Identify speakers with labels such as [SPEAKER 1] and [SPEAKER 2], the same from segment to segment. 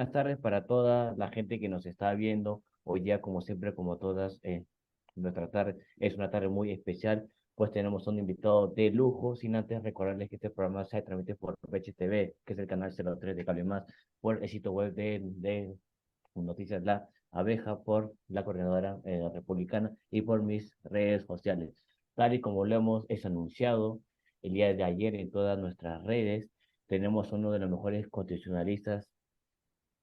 [SPEAKER 1] buenas tardes para toda la gente que nos está viendo. Hoy día, como siempre, como todas, nuestra tarde es una tarde muy especial, pues tenemos un invitado de lujo, sin antes recordarles que este programa se transmite por Peche TV, que es el canal 03 de Cable Más, por el sitio web de Noticias La Abeja, por la coordinadora republicana y por mis redes sociales. Tal y como lo hemos anunciado el día de ayer en todas nuestras redes, tenemos uno de los mejores constitucionalistas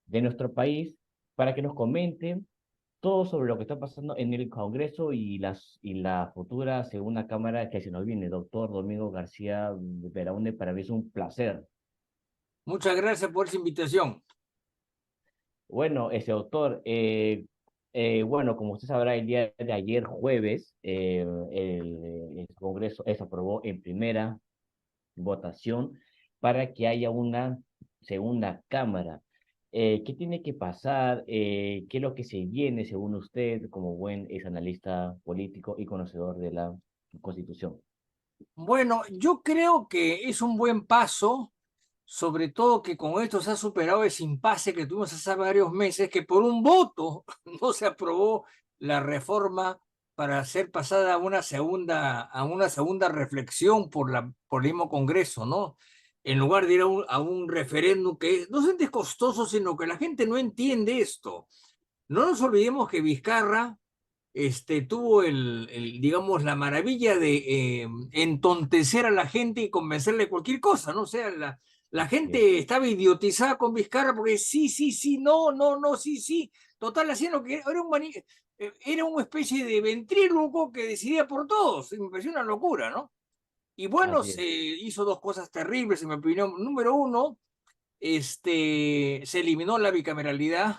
[SPEAKER 1] de nuestro país para que nos comente todo sobre lo que está pasando en el Congreso y la futura segunda Cámara que se nos viene. Doctor Domingo García Beraúnde, para mí es un placer.
[SPEAKER 2] Muchas gracias por esa invitación.
[SPEAKER 1] Bueno, ese doctor, bueno, como usted sabrá, el día de ayer, jueves, el Congreso aprobó en primera votación para que haya una segunda Cámara. ¿Qué tiene que pasar? ¿Qué es lo que se viene, según usted, como buen ex analista político y conocedor de la Constitución?
[SPEAKER 2] Bueno, yo creo que es un buen paso, sobre todo que con esto se ha superado ese impasse que tuvimos hace varios meses, que por un voto no se aprobó la reforma para ser pasada a una segunda reflexión por el mismo Congreso, ¿no? En lugar de ir a un referéndum que no solamente es costoso, sino que la gente no entiende esto. No nos olvidemos que Vizcarra tuvo digamos, la maravilla de entontecer a la gente y convencerle de cualquier cosa, ¿no? O sea, la
[SPEAKER 1] Bien,
[SPEAKER 2] gente estaba idiotizada con Vizcarra porque sí, sí, sí, no, no, no, sí, sí. Total, haciendo que era una especie de ventríloco que decidía por todos. Me pareció una locura, ¿no? Y bueno,
[SPEAKER 1] así
[SPEAKER 2] se
[SPEAKER 1] es.
[SPEAKER 2] hizo dos cosas terribles, en mi opinión. Número uno, se eliminó la bicameralidad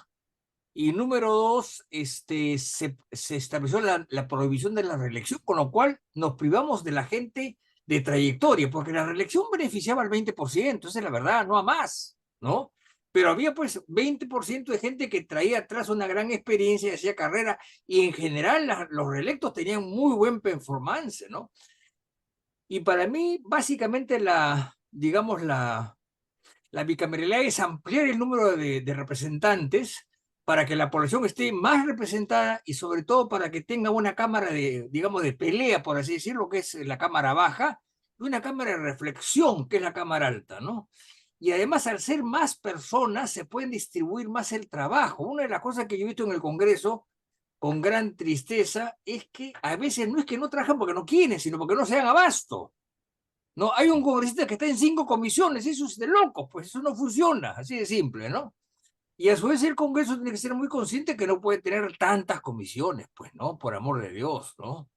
[SPEAKER 2] y número dos, se estableció la prohibición de la reelección, con lo cual nos privamos de la gente de trayectoria, porque la reelección beneficiaba al 20%, esa es la verdad, no a más, ¿no? Pero había pues 20% de gente que traía atrás una gran experiencia y hacía carrera, y en general los reelectos tenían muy buen performance, ¿no? Y para mí, básicamente, digamos, la bicameralidad es ampliar el número de representantes para que la población esté más representada y sobre todo para que tenga una cámara de, digamos, de pelea, por así decirlo, que es la cámara baja, y una cámara de reflexión, que es la cámara alta, ¿no? Y además, al ser más personas, se pueden distribuir más el trabajo. Una de las cosas que yo he visto en el Congreso con gran tristeza es que a veces no es que no trabajan porque no quieren, sino porque no se dan abasto. No, hay un congresista que está en 5 comisiones, eso es de locos, pues eso no funciona, así de simple, ¿no? Y a su vez el Congreso tiene que ser muy consciente que no puede tener tantas comisiones, pues, ¿no? Por amor de Dios, ¿no?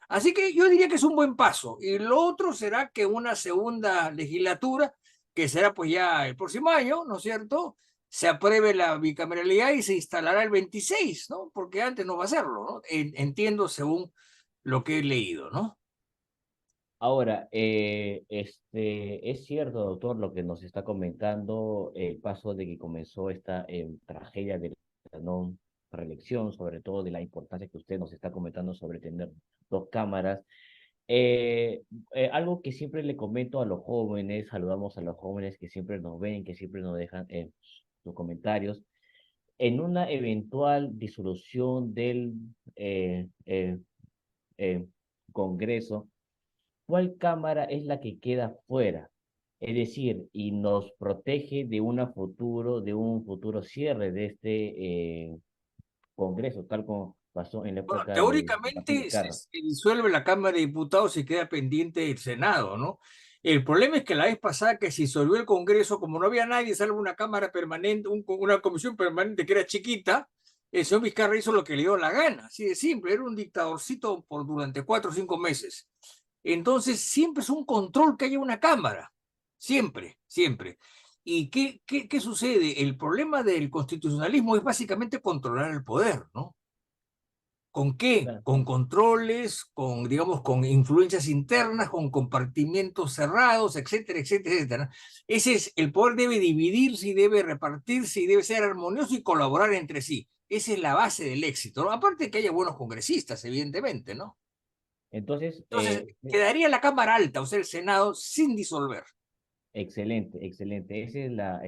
[SPEAKER 2] Así que yo diría que es un buen paso. Y lo otro será que una segunda legislatura, que será pues ya el próximo año, ¿no es cierto? Se apruebe la bicameralidad y se instalará el 26, ¿no? Porque antes no va a serlo, ¿no? Entiendo según lo que he leído, ¿no?
[SPEAKER 1] Ahora, es cierto, doctor, lo que nos está comentando, el paso de que comenzó esta tragedia de la no reelección, sobre todo de la importancia que usted nos está comentando sobre tener dos cámaras. Eh, Algo que siempre le comento a los jóvenes, saludamos a los jóvenes que siempre nos ven, que siempre nos dejan sus comentarios. En una eventual disolución del eh, eh, eh, Congreso, ¿cuál cámara es la que queda fuera? Es decir, y nos protege de un futuro cierre de este Congreso, tal como pasó en la
[SPEAKER 2] Bueno,
[SPEAKER 1] época de Martín
[SPEAKER 2] teóricamente
[SPEAKER 1] Vizcarra.
[SPEAKER 2] se disuelve la Cámara de Diputados y queda pendiente el Senado, ¿no? El problema es que la vez pasada que se disolvió el Congreso, como no había nadie, salvo una Cámara permanente, una comisión permanente que era chiquita, el señor Vizcarra hizo lo que le dio la gana, así de simple, era un dictadorcito durante 4 o 5 meses. Entonces, siempre es un control que haya una Cámara, siempre, siempre. ¿Y qué sucede? El problema del constitucionalismo es básicamente controlar el poder, ¿no? ¿Con qué?
[SPEAKER 1] Claro.
[SPEAKER 2] Con controles, con, digamos, con influencias internas, con compartimientos cerrados, etcétera, etcétera, etcétera. Ese es, el poder debe dividirse y debe repartirse y debe ser armonioso y colaborar entre sí. Esa es la base del éxito, ¿no? Aparte de que haya buenos congresistas, evidentemente, ¿no?
[SPEAKER 1] Entonces,
[SPEAKER 2] Entonces, quedaría la Cámara Alta, o sea, el Senado, sin disolver.
[SPEAKER 1] excelente, excelente. Esa es la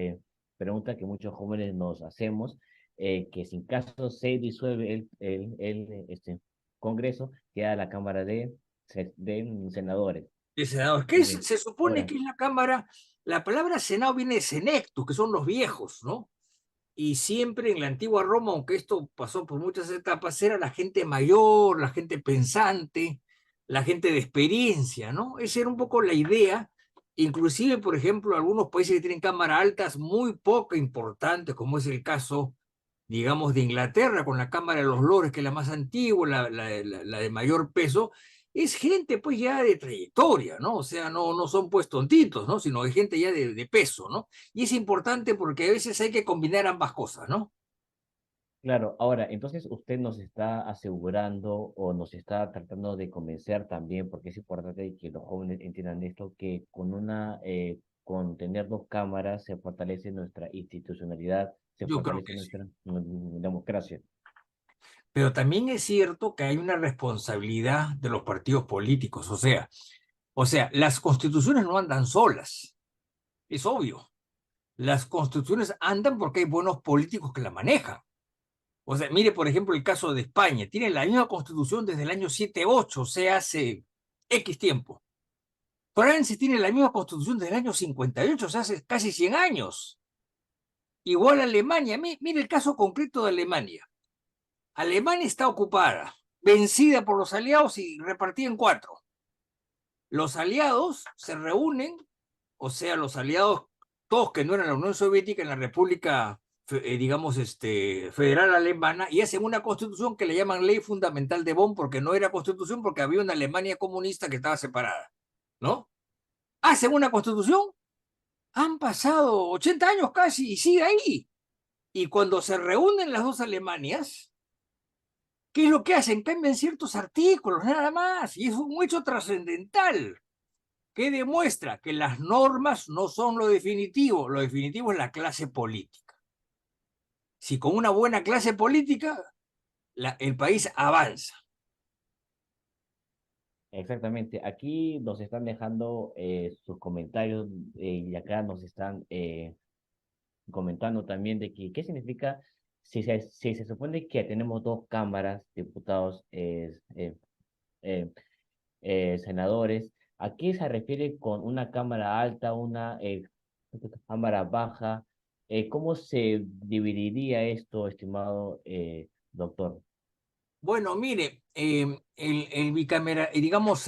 [SPEAKER 1] pregunta que muchos jóvenes nos hacemos, que si en caso se disuelve el Congreso, queda la Cámara de Senadores.
[SPEAKER 2] De senadores.
[SPEAKER 1] Eh,
[SPEAKER 2] Se supone
[SPEAKER 1] ahora,
[SPEAKER 2] que es la Cámara, la palabra Senado viene de senectus, que son los viejos, ¿no? Y siempre en la antigua Roma, aunque esto pasó por muchas etapas, era la gente mayor, la gente pensante, la gente de experiencia, ¿no? Esa era un poco la idea. Inclusive, por ejemplo, algunos países que tienen cámaras altas muy poco importantes, como es el caso, digamos, de Inglaterra, con la Cámara de los Lores, que es la más antigua, la de mayor peso, es gente pues ya de trayectoria, ¿no? O sea, no son pues tontitos, ¿no? Sino de gente ya de peso, ¿no? Y es importante porque a veces hay que combinar ambas cosas, ¿no?
[SPEAKER 1] claro, ahora, entonces usted nos está asegurando o nos está tratando de convencer también, porque es importante que los jóvenes entiendan esto, que con tener dos cámaras se fortalece nuestra institucionalidad, se
[SPEAKER 2] Yo creo
[SPEAKER 1] fortalece
[SPEAKER 2] que sí.
[SPEAKER 1] nuestra democracia.
[SPEAKER 2] Pero también es cierto que hay una responsabilidad de los partidos políticos, o sea, las constituciones no andan solas, es obvio. Las constituciones andan porque hay buenos políticos que la manejan. O sea, mire, por ejemplo, el caso de España. Tiene la misma constitución desde el año 78, o sea, hace X tiempo. Francia tiene la misma constitución desde el año 58, o sea, hace casi 100 años. Igual Alemania. Mire el caso concreto de Alemania. Alemania está ocupada, vencida por los aliados y repartida en cuatro. Los aliados se reúnen, o sea, los aliados, todos que no eran la Unión Soviética, en la República, digamos, Federal Alemana, y hacen una constitución que le llaman Ley Fundamental de Bonn, porque no era constitución, porque había una Alemania comunista que estaba separada, ¿no? Hacen una constitución, han pasado 80 años casi y sigue ahí. Y cuando se reúnen las dos Alemanias, ¿qué es lo que hacen? Cambian ciertos artículos, nada más, y es un hecho trascendental que demuestra que las normas no son lo definitivo es la clase política. Si con una buena clase política, el país avanza.
[SPEAKER 1] Exactamente, aquí nos están dejando sus comentarios y acá nos están comentando también de que qué significa si se supone que tenemos dos cámaras, diputados, senadores, ¿a qué se refiere con una cámara alta, una cámara baja? ¿Cómo se dividiría esto, estimado doctor?
[SPEAKER 2] Bueno, mire, el bicameral, digamos,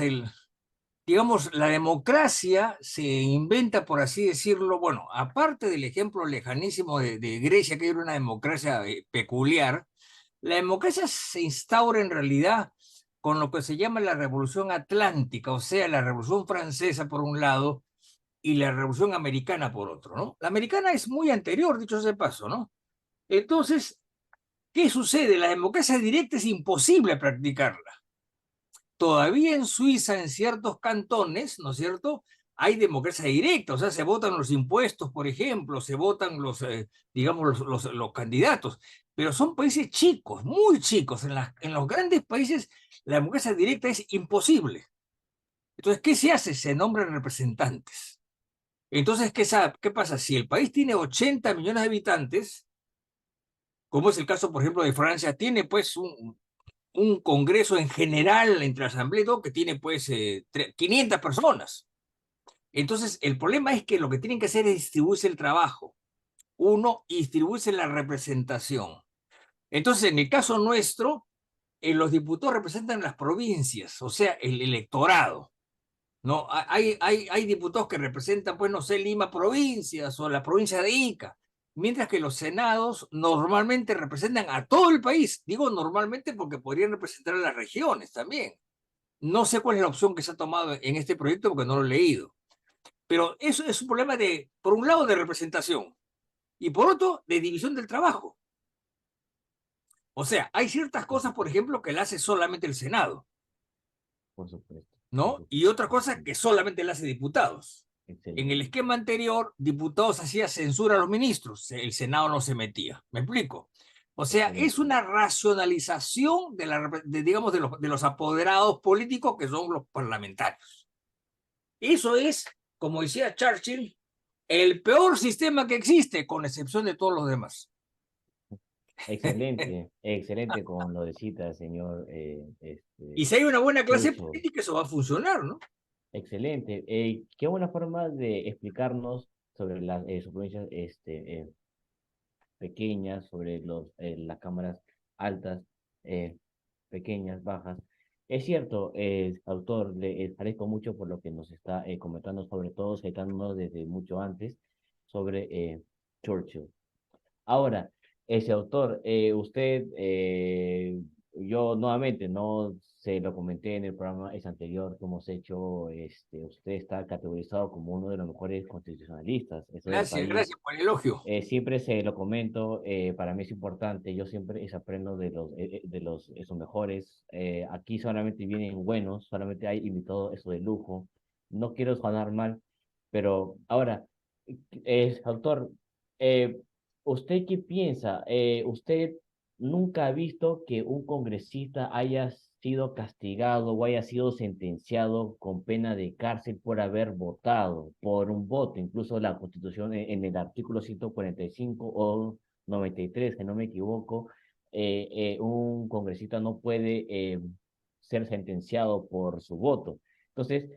[SPEAKER 2] la democracia se inventa, por así decirlo, bueno, aparte del ejemplo lejanísimo de Grecia, que era una democracia peculiar, la democracia se instaura en realidad con lo que se llama la Revolución Atlántica, o sea, la Revolución Francesa por un lado y la Revolución Americana por otro, ¿no? La americana es muy anterior, dicho sea de paso, ¿no? Entonces, ¿qué sucede? La democracia directa es imposible practicarla. Todavía en Suiza, en ciertos cantones, ¿no es cierto? Hay democracia directa, o sea, se votan los impuestos, por ejemplo, se votan digamos, los candidatos, pero son países chicos, muy chicos. En los grandes países la democracia directa es imposible. Entonces, ¿qué se hace? Se nombran representantes. Entonces, ¿qué pasa? Si el país tiene 80 millones de habitantes, como es el caso, por ejemplo, de Francia, tiene pues un congreso en general entre asamblea y todo que tiene pues 500 personas. Entonces, el problema es que lo que tienen que hacer es distribuirse el trabajo, uno, y distribuirse la representación. Entonces, en el caso nuestro, los diputados representan las provincias, o sea, el electorado. ¿No? Hay diputados que representan, pues, no sé, Lima provincias o la provincia de Ica, mientras que los senados normalmente representan a todo el país. Digo normalmente porque podrían representar a las regiones también. No sé cuál es la opción que se ha tomado en este proyecto porque no lo he leído. Pero eso es un problema por un lado, de representación y por otro, de división del trabajo. O sea, hay ciertas cosas, por ejemplo, que la hace solamente el Senado,
[SPEAKER 1] Por supuesto, por
[SPEAKER 2] ¿no? Y otra cosa
[SPEAKER 1] supuesto.
[SPEAKER 2] que solamente la hace diputados. En el
[SPEAKER 1] Excelente.
[SPEAKER 2] esquema anterior, diputados hacía censura a los ministros, el Senado no se metía. ¿Me explico? O sea, es
[SPEAKER 1] Excelente.
[SPEAKER 2] una racionalización digamos, de los apoderados políticos que son los parlamentarios. Eso es, como decía Churchill, El peor sistema que existe, con excepción de todos los demás.
[SPEAKER 1] Excelente, excelente con lo de cita, señor
[SPEAKER 2] Y si hay una buena clase
[SPEAKER 1] Churchill.
[SPEAKER 2] política, eso va a funcionar, ¿no?
[SPEAKER 1] Excelente. Qué buena forma de explicarnos sobre las sugerencias pequeñas, sobre las cámaras altas, eh, pequeñas, bajas. Es cierto, autor, le agradezco mucho por lo que nos está comentando, sobre todo citándonos desde mucho antes sobre Churchill. Ahora, ese autor, yo nuevamente no se lo comenté en el programa es anterior que hemos hecho, usted está categorizado como uno de los mejores constitucionalistas, eso del
[SPEAKER 2] Gracias,
[SPEAKER 1] país.
[SPEAKER 2] gracias por el elogio.
[SPEAKER 1] Siempre se lo comento, para mí es importante, yo siempre aprendo de los esos mejores. Aquí solamente vienen buenos, solamente hay invitados eso de lujo. No quiero sonar mal, pero ahora, autor, eh, ¿usted qué piensa? ¿Usted nunca ha visto que un congresista haya sido castigado o haya sido sentenciado con pena de cárcel por haber votado por un voto? Incluso la Constitución en el artículo 145 o 93, si no me equivoco, un congresista no puede ser sentenciado por su voto. Entonces,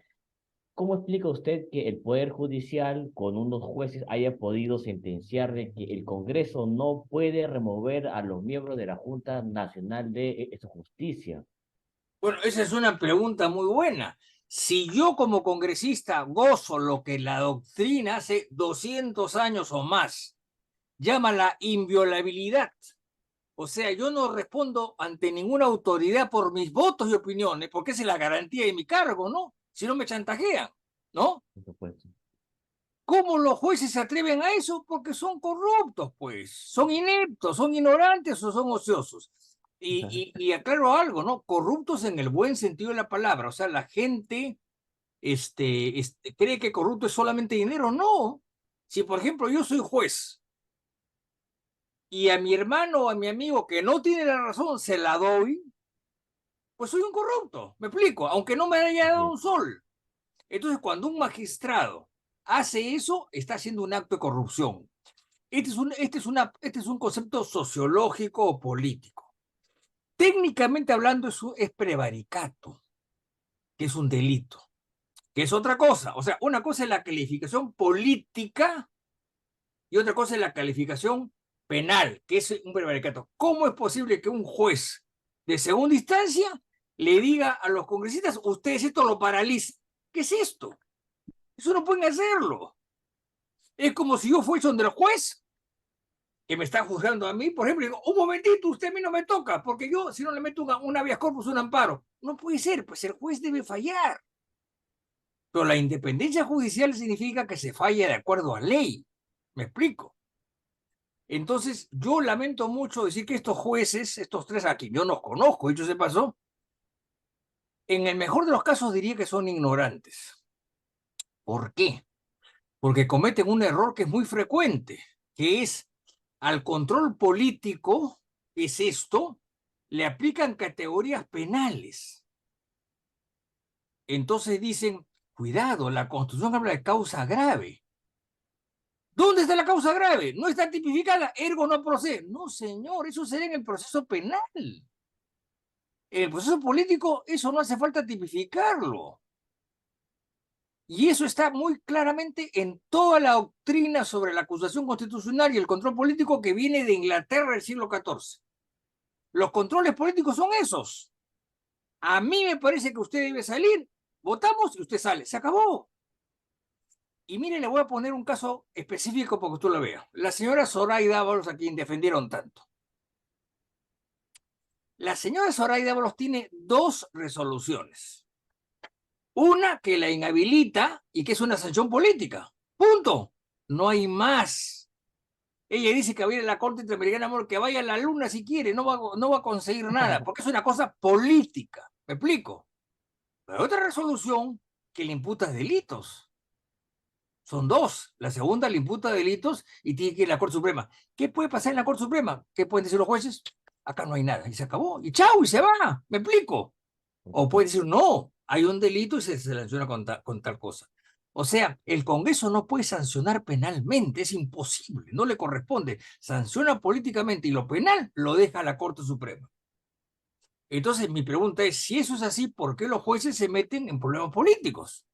[SPEAKER 1] ¿cómo explica usted que el Poder Judicial, con unos jueces, haya podido sentenciar de que el Congreso no puede remover a los miembros de la Junta Nacional de Justicia?
[SPEAKER 2] Bueno, esa es una pregunta muy buena. Si yo como congresista gozo lo que la doctrina hace 200 años o más llama la inviolabilidad, o sea, yo no respondo ante ninguna autoridad por mis votos y opiniones, porque esa es la garantía de mi cargo, ¿no? Si no me chantajean, ¿no?
[SPEAKER 1] Por supuesto.
[SPEAKER 2] ¿Cómo los jueces se atreven a eso? Porque son corruptos, pues, son ineptos, son ignorantes o son ociosos. Y aclaro algo, ¿no? Corruptos en el buen sentido de la palabra, o sea, la gente cree que corrupto es solamente dinero, no. Si, por ejemplo, yo soy juez y a mi hermano o a mi amigo que no tiene la razón se la doy, pues soy un corrupto, me explico, aunque no me haya
[SPEAKER 1] Así
[SPEAKER 2] dado
[SPEAKER 1] es.
[SPEAKER 2] un sol. Entonces, cuando un magistrado hace eso, está haciendo un acto de corrupción. Este es un concepto sociológico o político. Técnicamente hablando, eso es prevaricato, que es un delito, que es otra cosa. O sea, una cosa es la calificación política y otra cosa es la calificación penal, que es un prevaricato. ¿Cómo es posible que un juez de segunda instancia le diga a los congresistas, ustedes esto lo paralizan? ¿Qué es esto? Eso no pueden hacerlo. Es como si yo fuese donde el juez que me está juzgando a mí, por ejemplo, digo, un momentito, usted a mí no me toca, porque yo, si no le meto un habeas corpus, un amparo, no puede ser, pues el juez debe fallar. Pero la independencia judicial significa que se falla de acuerdo a ley. ¿Me explico? Entonces, yo lamento mucho decir que estos jueces, estos tres aquí, yo no conozco, dicho se pasó, en el mejor de los casos diría que son ignorantes. ¿Por qué? Porque cometen un error que es muy frecuente, que es al control político, es esto, le aplican categorías penales. Entonces dicen, cuidado, la Constitución habla de causa grave. ¿Dónde está la causa grave? No está tipificada, ergo no procede. No, señor, eso sería en el proceso penal. En el proceso político, eso no hace falta tipificarlo. Y eso está muy claramente en toda la doctrina sobre la acusación constitucional y el control político que viene de Inglaterra del siglo XIV. Los controles políticos son esos. A mí me parece que usted debe salir, votamos y usted sale. Se acabó. Y mire, le voy a poner un caso específico para que usted lo vea. La señora Zoraida Ábalos, a quien defendieron tanto. La señora Zoraida Ábalos tiene dos resoluciones. Una que la inhabilita y que es una sanción política. Punto. No hay más. Ella dice que va a ir a la Corte Interamericana, amor, que vaya a la luna si quiere, no va a conseguir nada, porque es una cosa política. ¿Me explico? Pero hay otra resolución que le imputa delitos. Son dos. La segunda le imputa delitos y tiene que ir a la Corte Suprema. ¿Qué puede pasar en la Corte Suprema? ¿Qué pueden decir los jueces? Acá no hay nada. Y se acabó. Y chau, y se va. ¿Me explico?
[SPEAKER 1] Por
[SPEAKER 2] O puede
[SPEAKER 1] supuesto.
[SPEAKER 2] decir, no, hay un delito y se sanciona con tal cosa. O sea, el Congreso no puede sancionar penalmente, es imposible, no le corresponde. Sanciona políticamente y lo penal lo deja a la Corte Suprema. Entonces, mi pregunta es, si eso es así, ¿por qué los jueces se meten en problemas políticos?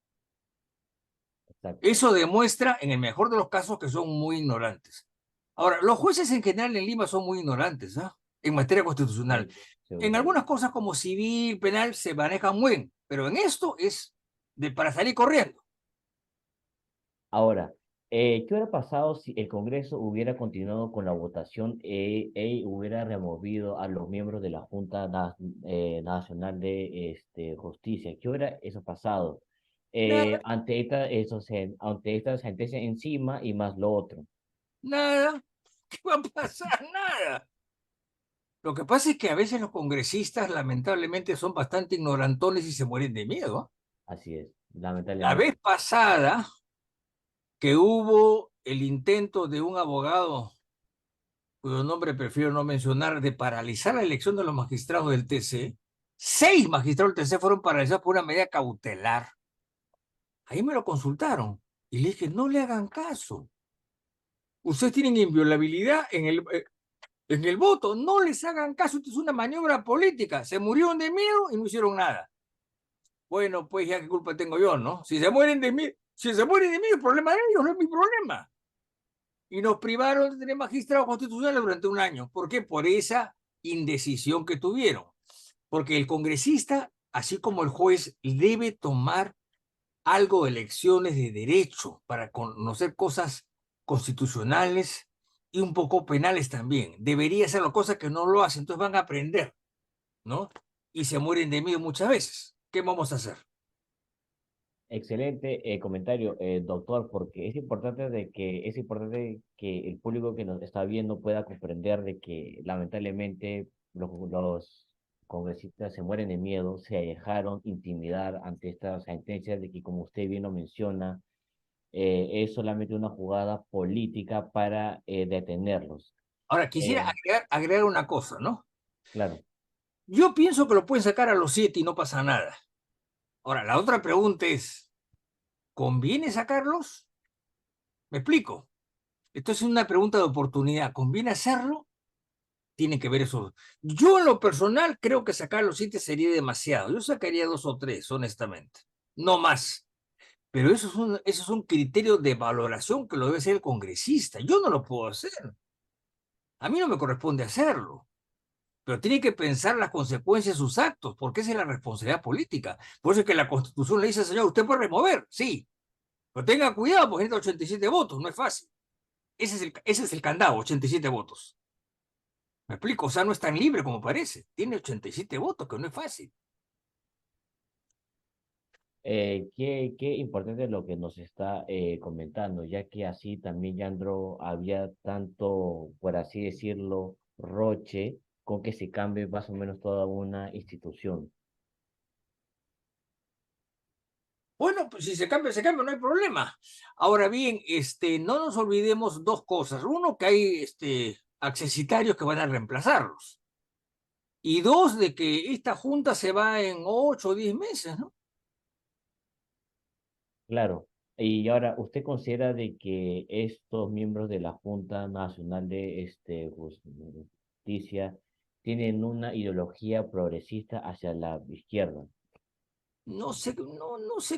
[SPEAKER 1] Exacto.
[SPEAKER 2] Eso demuestra, en el mejor de los casos, que son muy ignorantes. Ahora, los jueces en general en Lima son muy ignorantes, ¿ah? En materia constitucional.
[SPEAKER 1] Sí,
[SPEAKER 2] En
[SPEAKER 1] seguro.
[SPEAKER 2] algunas cosas como civil, penal, se manejan muy bien, pero en esto es para salir corriendo.
[SPEAKER 1] Ahora, ¿qué hubiera pasado si el Congreso hubiera continuado con la votación e hubiera removido a los miembros de la Nacional de Justicia? ¿Qué hubiera eso pasado?
[SPEAKER 2] Nada,
[SPEAKER 1] Ante esta sentencia encima y más lo otro.
[SPEAKER 2] nada, ¿qué va a pasar? Nada. Lo que pasa es que a veces los congresistas lamentablemente son bastante ignorantones y se mueren de miedo, ¿ah?
[SPEAKER 1] Así es,
[SPEAKER 2] La vez
[SPEAKER 1] lamentablemente.
[SPEAKER 2] pasada que hubo el intento de un abogado cuyo nombre prefiero no mencionar, de paralizar la elección de los magistrados del TC, 6 magistrados del TC fueron paralizados por una medida cautelar. Ahí me lo consultaron y le dije, no le hagan caso. Ustedes tienen inviolabilidad en el voto, no les hagan caso, esto es una maniobra política. Se murieron de miedo y no hicieron nada. Bueno, pues ya qué culpa tengo yo, ¿no? Si se mueren de mí, el problema de ellos no es mi problema. Y nos privaron de tener magistrados constitucionales durante un año. ¿Por qué? Por esa indecisión que tuvieron. Porque el congresista, así como el juez, debe tomar algo de lecciones de derecho para conocer cosas constitucionales y un poco penales también. Debería hacerlo, cosas que no lo hacen, entonces van a aprender, ¿no? Y se mueren de miedo muchas veces. ¿Qué vamos a hacer?
[SPEAKER 1] Excelente comentario, doctor, porque es importante que el público que nos está viendo pueda comprender de que lamentablemente los congresistas se mueren de miedo, se dejaron intimidar ante estas sentencias de que, como usted bien lo menciona, es solamente una jugada política para detenerlos.
[SPEAKER 2] Ahora, quisiera
[SPEAKER 1] Eh,
[SPEAKER 2] agregar una cosa, ¿no?
[SPEAKER 1] claro,
[SPEAKER 2] Yo pienso que lo pueden sacar a los 7 y no pasa nada. Ahora, la otra pregunta es, ¿conviene sacarlos? ¿Me explico? Esto es una pregunta de oportunidad. ¿Conviene hacerlo? Tiene que ver eso. Yo en lo personal creo que sacar los 7 sería demasiado. Yo sacaría 2 o 3, honestamente. No más. Pero eso es un criterio de valoración que lo debe hacer el congresista. Yo no lo puedo hacer. A mí no me corresponde hacerlo. Pero tiene que pensar las consecuencias de sus actos, porque esa es la responsabilidad política. Por eso es que la Constitución le dice, señor, usted puede remover, sí, pero tenga cuidado porque necesita 87 votos, no es fácil. Ese es el candado, 87 votos. ¿Me explico? O sea, no es tan libre como parece. Tiene 87 votos, que no es fácil.
[SPEAKER 1] qué importante lo que nos está comentando, ya que así también, Yandro, había tanto, por así decirlo, roche con que se cambie más o menos toda una institución.
[SPEAKER 2] Bueno, pues si se cambia, no hay problema. Ahora bien, no nos olvidemos 2 cosas. Uno, que hay accesitarios que van a reemplazarlos. Y dos, de que esta junta se va en 8 o 10 meses, ¿no?
[SPEAKER 1] Claro, y ahora, ¿usted considera de que estos miembros de la Junta Nacional de Justicia tienen una ideología progresista hacia la izquierda?
[SPEAKER 2] No sé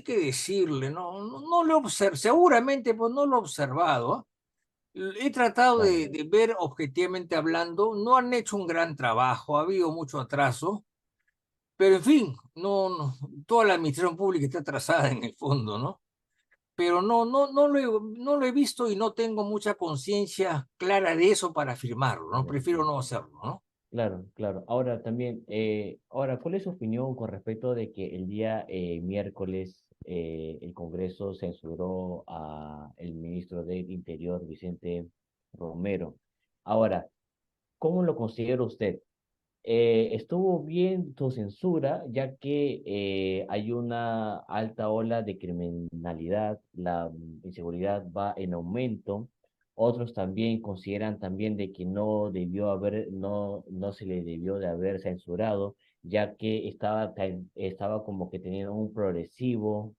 [SPEAKER 2] qué decirle, no lo observo, seguramente pues no lo he observado, ¿ah? He tratado
[SPEAKER 1] Claro,
[SPEAKER 2] de ver objetivamente hablando, no han hecho un gran trabajo, ha habido mucho atraso, pero en fin, toda la administración pública está atrasada en el fondo, ¿no? Pero no lo he visto y no tengo mucha conciencia clara de eso para afirmarlo, ¿no?
[SPEAKER 1] para
[SPEAKER 2] Prefiero
[SPEAKER 1] decir.
[SPEAKER 2] no hacerlo, ¿no?
[SPEAKER 1] Claro, claro. Ahora también, ¿cuál es su opinión con respecto de que el día miércoles el Congreso censuró a el ministro del Interior, Vicente Romero? Ahora, ¿cómo lo considera usted? Estuvo bien tu censura, ya que hay una alta ola de criminalidad, la inseguridad va en aumento. Otros también consideran también de que no se le debió de haber censurado, ya que estaba como que teniendo un progresivo.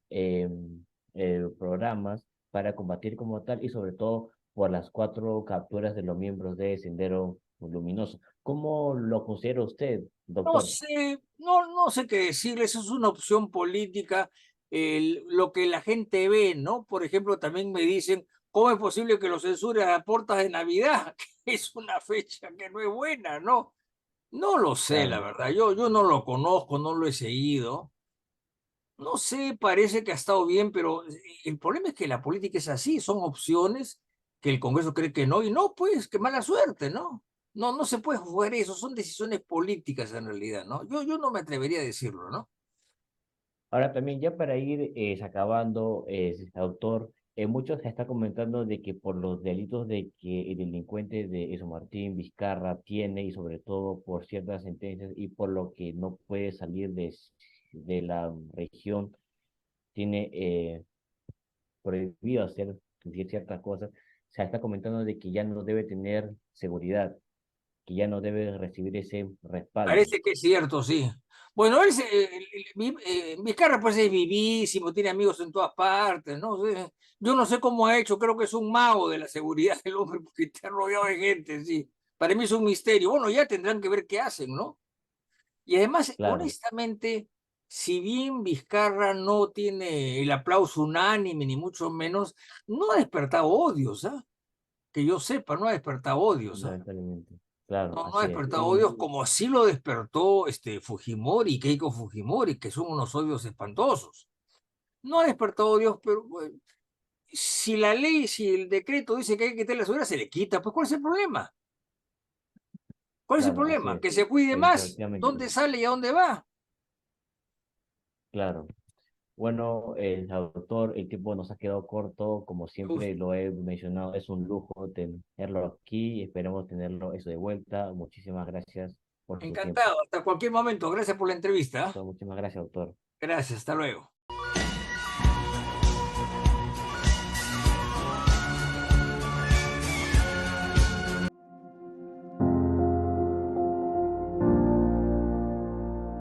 [SPEAKER 1] programas para combatir como tal y sobre todo por las 4 capturas de los miembros de Sendero Luminoso. ¿Cómo lo considera usted,
[SPEAKER 2] No
[SPEAKER 1] doctor?
[SPEAKER 2] sé, no sé qué decirle, eso es una opción política, lo que la gente ve, ¿no? Por ejemplo, también me dicen, ¿cómo es posible que lo censuren a puertas de Navidad? Que es una fecha que no es buena, ¿no? No lo sé, la
[SPEAKER 1] Claro.
[SPEAKER 2] verdad, yo no lo conozco, no lo he seguido. No sé, parece que ha estado bien, pero el problema es que la política es así, son opciones que el Congreso cree que no, y no, pues, qué mala suerte, ¿no? No se puede jugar eso, son decisiones políticas en realidad, ¿no? Yo no me atrevería a decirlo, ¿no?
[SPEAKER 1] Ahora también ya para ir acabando, autor, muchos se está comentando de que por los delitos de que el delincuente de Eso Martín Vizcarra tiene y sobre todo por ciertas sentencias y por lo que no puede salir de la región, tiene prohibido decir ciertas cosas, se está comentando de que ya no debe tener seguridad, que ya no debe recibir ese respaldo.
[SPEAKER 2] Parece que es cierto, sí. Bueno, Vizcarra pues es vivísimo, tiene amigos en todas partes, ¿no? Yo no sé cómo ha hecho, creo que es un mago de la seguridad del hombre porque está rodeado de gente, sí. Para mí es un misterio. Bueno, ya tendrán que ver qué hacen, ¿no? Y además,
[SPEAKER 1] Claro,
[SPEAKER 2] honestamente, si bien Vizcarra no tiene el aplauso unánime, ni mucho menos, no ha despertado odios, ¿ah? Que yo sepa, no ha despertado odios, ¿ah?
[SPEAKER 1] lamentablemente. Claro,
[SPEAKER 2] No ha
[SPEAKER 1] así es.
[SPEAKER 2] despertado odios como sí lo despertó Fujimori, Keiko Fujimori, que son unos odios espantosos. No ha despertado odios, pero bueno, si la ley, si el decreto dice que hay que quitar la seguridad, se le quita, pues ¿cuál es el problema? ¿Cuál es el
[SPEAKER 1] Claro, así
[SPEAKER 2] problema?
[SPEAKER 1] es.
[SPEAKER 2] Que se cuide más.
[SPEAKER 1] Efectivamente,
[SPEAKER 2] ¿Dónde sale y a dónde va?
[SPEAKER 1] claro. Bueno, el autor, el tiempo nos ha quedado corto, como
[SPEAKER 2] Uf,
[SPEAKER 1] siempre lo he mencionado, es un lujo tenerlo aquí y esperemos tenerlo eso de vuelta. Muchísimas gracias por su tiempo.
[SPEAKER 2] encantado, hasta cualquier momento. Gracias por la entrevista. ¿Ah?
[SPEAKER 1] Muchísimas gracias, autor.
[SPEAKER 2] Gracias, hasta luego.